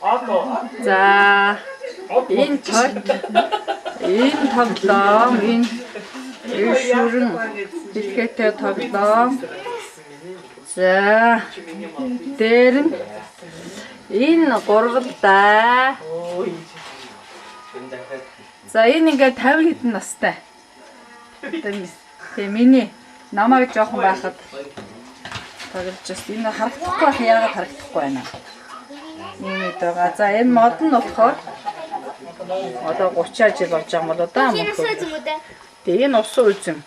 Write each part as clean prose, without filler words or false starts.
байна. За энэ тоглоом энэ шүрэн бэлгээтэй тоглоом. За дээр нь энэ гургалдаа. За энэ ингээд 50 хэдэн настай. Тэгээ миний намайг жоохон байхад тоглож байна. Энэ харагдахгүй байх яагаад харагдахгүй байна. Ийм байгаа. За энэ мод нь болохоор одоо 30 жил болж байгаа юм бол одоо мод. Тэгээ энэ усан үзэм.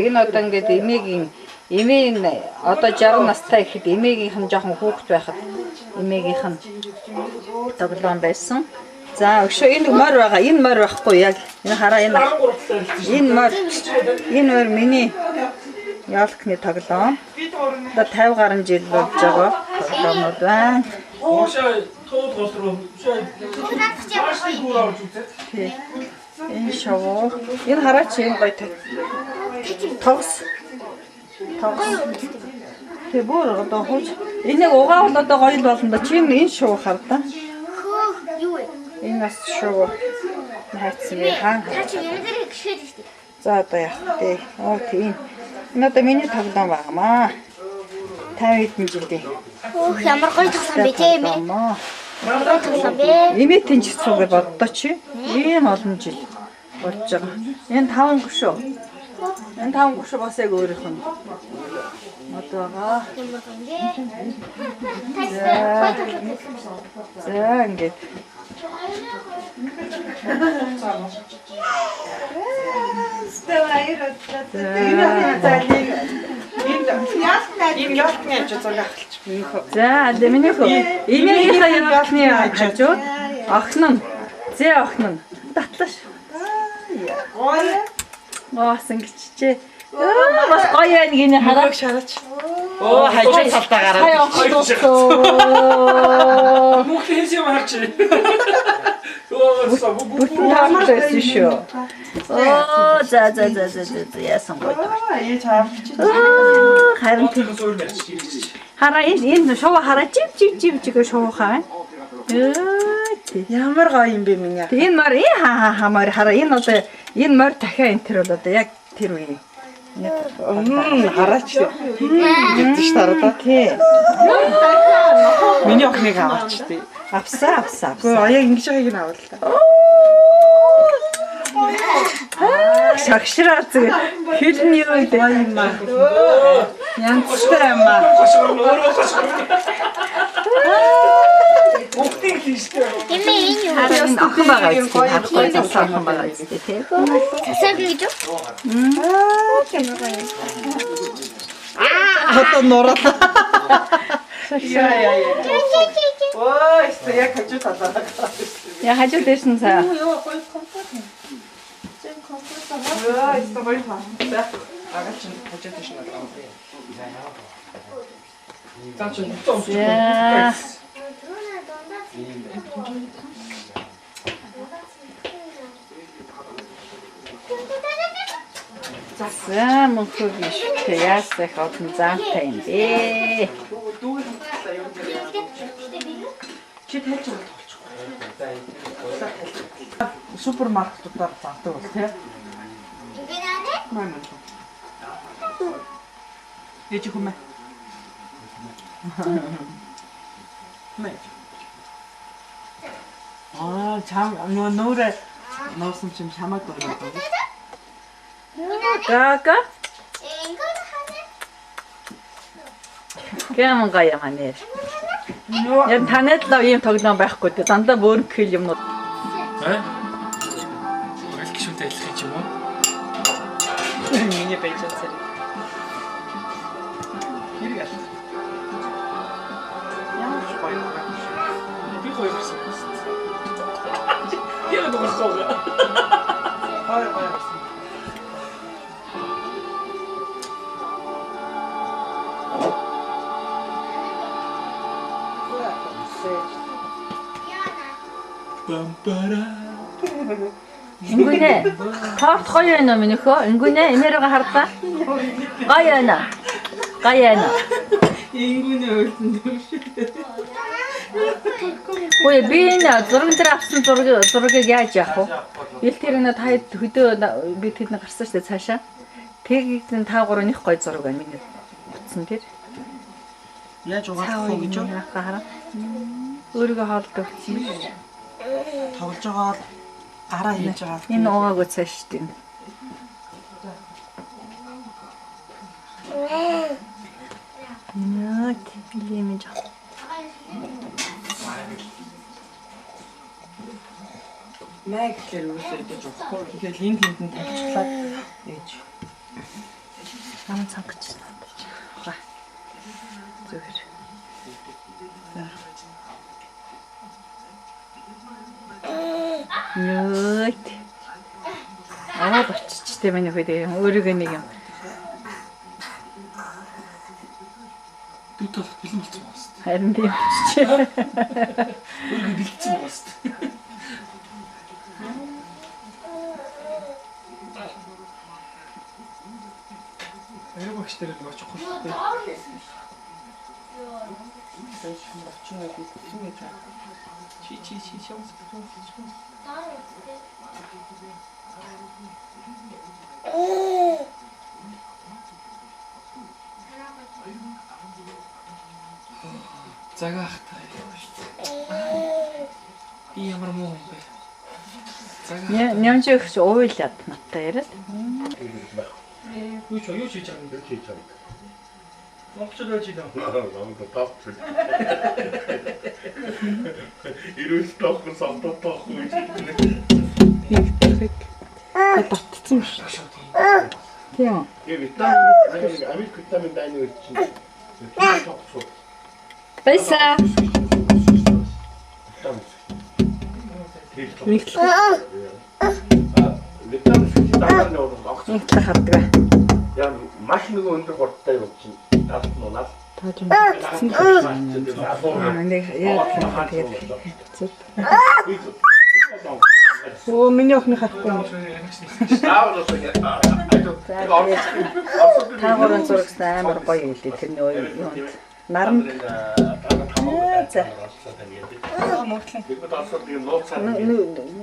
Энэ одоо ингээд эмээгийн одоо 60 настай ихэд эмээгийнх нь жоохон хүүхэд байхад эмээгийнх нь тоглоом байсан. За өшөө энэ морь байгаа. Энэ морь байхгүй яг. Энэ хараа энэ морь миний ялкны тоглоом. Одоо 50 гаруй жил болж байгаа тоглоомнууд байна. Энэ шоу. Энэ хараач энэ гоё тогс. Тэг бүр одоо хууч. Энийг угаавал одоо гоё болно да. Чи энэ шоу хар та. Юу вэ? Энэ бас шоу. Хайцсан хаан. За одоо яах вэ? Оо тийм. Энэ одоо миний тоглоом байнамаа. 50 хэдэн жилийн. Өөх ямар гоё тоглоом бэ тийм ээ. Ямар гоё тоглоом бэ? Имээ тэнцвэсүүгээ боддоо чи. Ийм олон жил болж байгаа. Энэ 5 гүшүү. Энэ 5 гүшүү бас яг өөрийнх нь. Одоогоо. За ингээд. За миний хөө энийхээ яваахны хажууд охин нь зэ охин нь татлаш. Маас ингэчээ. Бас гоё яг энэ хараа шараач. Оо хажуу талдаа гараад. Мөнх хийс юм харч. Бүтэн таамагтай шүү. Оо за яасан гоё. Харин хараа энэ шоу хараа жив шоу хаа. Ямар гоё юм бэ миний. Энэ мар хамаар хараа энэ одоо энэ мор дахиа энэ тэр бол одоо яг тэр үе. Хараач. Мэдээж тараа. Тий. Миний охиныг аваач тий. Авсаа. Гэхдээ яг ингэж байгааг нь авал та. Шагшраа зүг хэлний юу гэдэг юм аа. Янцтай юм аа. Бүгдийг хийжтэй. Эмээ энэ юу? Харин охин байгаа үстэй. Харахгүй охин байгаа үстэй тий. Засаг гэж юу? Одоо нураа. Яа. Ой, яг хажуу талаа. Я хажуу дээш нь сая. Ой, стой маа. Агач хажуу дээш нь байгаа. За. За мөнхөө биш. Яасах одон заантай юм бэ? Чи тайлж байгаа болчихгүй. Супермаркетуудаар заадаг бол тий. Маа. Ээж хүмэ. Чам нөөрэ нуусан чим чамаг байна. Гага. Кэмэн гая манер. Яг танад л ийм тоглоом байхгүй дээ. Дандаа бөөрн хэл юмнууд. Аль гişүнтэй ажиллах юм уу? Миний байж байгаа. Иргэл. Ямар ч гоё. Би гоё гэсэн. Яг дуусах. Гоё. Бамбара. Ингүнэ. Торт гоё байна уу минийхөө? Ингүнэ эмээрээ хардаа. Гоё байна. Ингүнэ өөртөө дэвш. Ой би энэ зураг дээр авсан зургийг яаж яах вэ? Ил тэр нэг та хөдөө би тэдний гарсан шүү дээ цаашаа. Тэгээд 5 3-ын их гой зураг байна миний утсан тэр. Яаж угаах вэ гэж юу? Хараа. Өөрийгөө хоолд өгсөн. Тоглож байгаа бол гараа хийж байгаа. Энэ угаагүй цааш шүү дээ. Яа, тийм жаа. Мэг гэхээр үсээ гэж өгөхгүй. Тэгэхээр линк линкэн тавьчихлаад ээж. Намайг цангачсан юм байна. Ха. Зүгээр. Нүт. Очичтэй миний хөөдөө өөрийгөө нэг юм. Дутал бэлэн болсон байна. Харин тийм ч. Өөргөө бэлдсэн байна. Аяа багш дээр нэг очихгүй шүү дээ. Чи шамс. Цагаах таа. Би ямар муу юм бэ? Цагаах. Нямж өгч уйлаад надтай яриад. Юу ч хийж байгаа юм бэ? хийж байгаа. Монголчууд ч юм. Намайг тооцсон. Ирүүл тоохгүй самтоохгүй. Батцсан шүү. Тийм. Америк витамин дайны үйл чинь. Тоохгүй. Байсаа. Витамин дайны огт Инглээ хардгаа. яа маш нэг өндөр хурдтай юм чинь. Таад нунаад. Тааж юм. Нэг яа тэгээд. Оо миний охины хахгүй юм. Таагуурын зурагс амар гоё хэлээ тэрний юунд. Наран. За.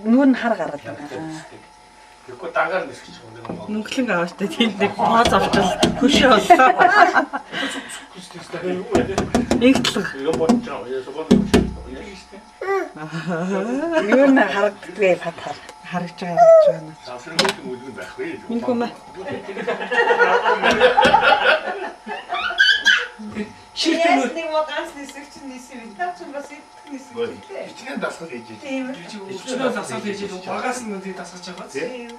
Нүүр нь хар гараад байна. Тэгэхгүй дагаар нисгэж байгаа юм. Мөнгөлэн авааштай тийм нэг поз авчвал хөшөө боллоо. Игтлэг. Юм болж байгаа. Яа согон. Нүүр нь харагддаг фатар. Харагч байгаа. Завсрын үлгэн байх вэ? Минь хүмэ. Шилтэн Нэг ганц нисэх чинь нисэх юм. Тав ч бас идэх нисэх. Ичнээ дасгал хийж байгаа. Тийм. өчнөө дасгал хийж багаас нь тийг дасгаж байгаа. Тийм.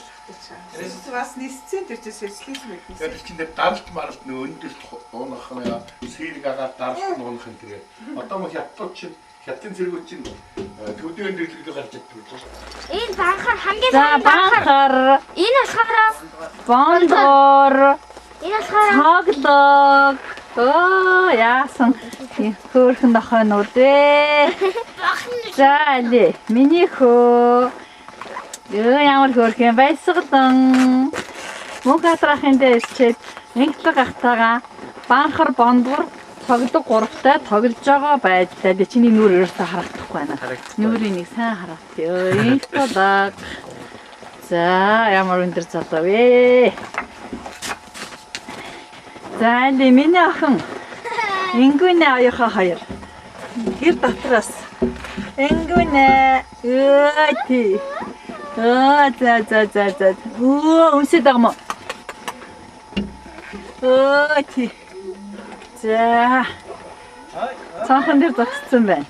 Тэр бас нисцэн тэр чинь социализм гэдэг. Тэгэхээр чинь даралт маралт нэг өндөлт уунах нь сэрэг агаад даралт уунах юм тэгээд одоо мөн хятад чинь хятадын зэрэгүүд чинь төдийн дэглэлд гарч ирдэг. Энэ банхар хамгийн За сайн банхар. банхар, Энэ болохоор бондор, энэ болохоор цоглог. Оо яасан хөөрхөн нохойнууд ээ. За аль миний хөө. Ямар хөөрхөн байсгалан. Мөнх хатрахын дээр ирчээд инглэг ахтайгаа банхар бондор цоглог гуравтай тоглож байгаа байдлаа. Чиний нүур ерөөсөө харагдахгүй байна. Нүрийн нэг сайн хараад. Инглэг. За ямар өндөр залуу вэ? За энэ миний охин Ингүнэ аяха хоёр. Тэр дотроос Ингүнэ өөти. За. Оо үнсэд байгаа мó. Өөти. За. Цаахан дээр зогссон байна.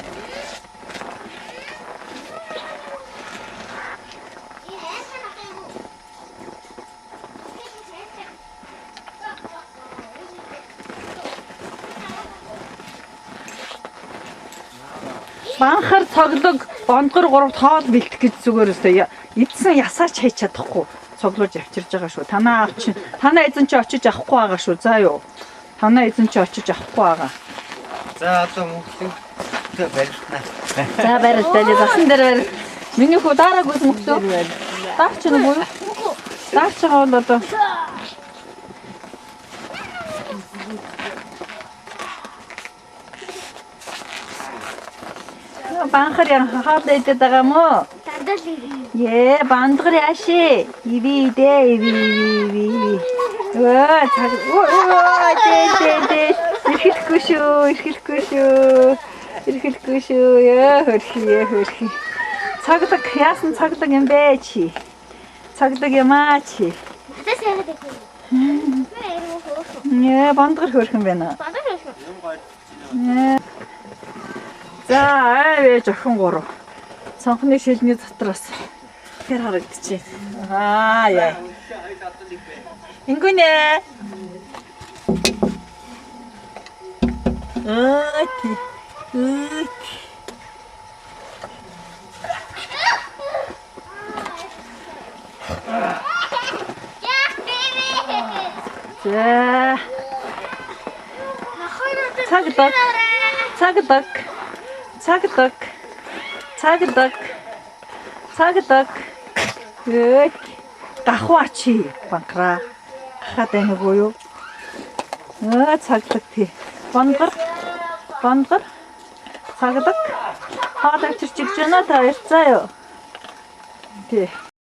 Банхар цоглог бондгор гуравт хоол бэлтэх гэж зүгээр өстой. Эдсэн ясаач хийж чадахгүй цоглож авчирж байгаа шүү. Танаа авчин. Танаа эзэн чи очиж авахгүй байгаа шүү. За юу. Танаа эзэн чи очиж авахгүй байгаа. За одоо мөнгөлөг барьнаа. За барилдаа засан дээр барил. Миний хүү дарааг үзэн өгсөө. Даач нэг үү? Даач байгаа бол одоо банхар ян хаалт идээд байгаа мó. Дандаа л ирээ. Е, бандгар яаши. Иви дэ, иви. Өө, цаг. Дэ. Ирэхгүй шүү. Яа, хөрхи. Цагдаг яасан цагдаг юм бэ чи? Цагдаг юмаа чи. Хатас яагаад их вэ? Нэ, бандгар хөрхөн байна. Дандаа л ирээ. Нэ. За, авээ жохин 3. Цонхны шилний дотроос тэр харагдчихэ. Яа. Ингүнэ. За. Цагдаг. Гахвачи банкра. Хатаа нөгөө юу? Цагдаг тий. Бандгар. Цагдаг. Хаад авчирч иж байна та ярьцаа юу? Тий.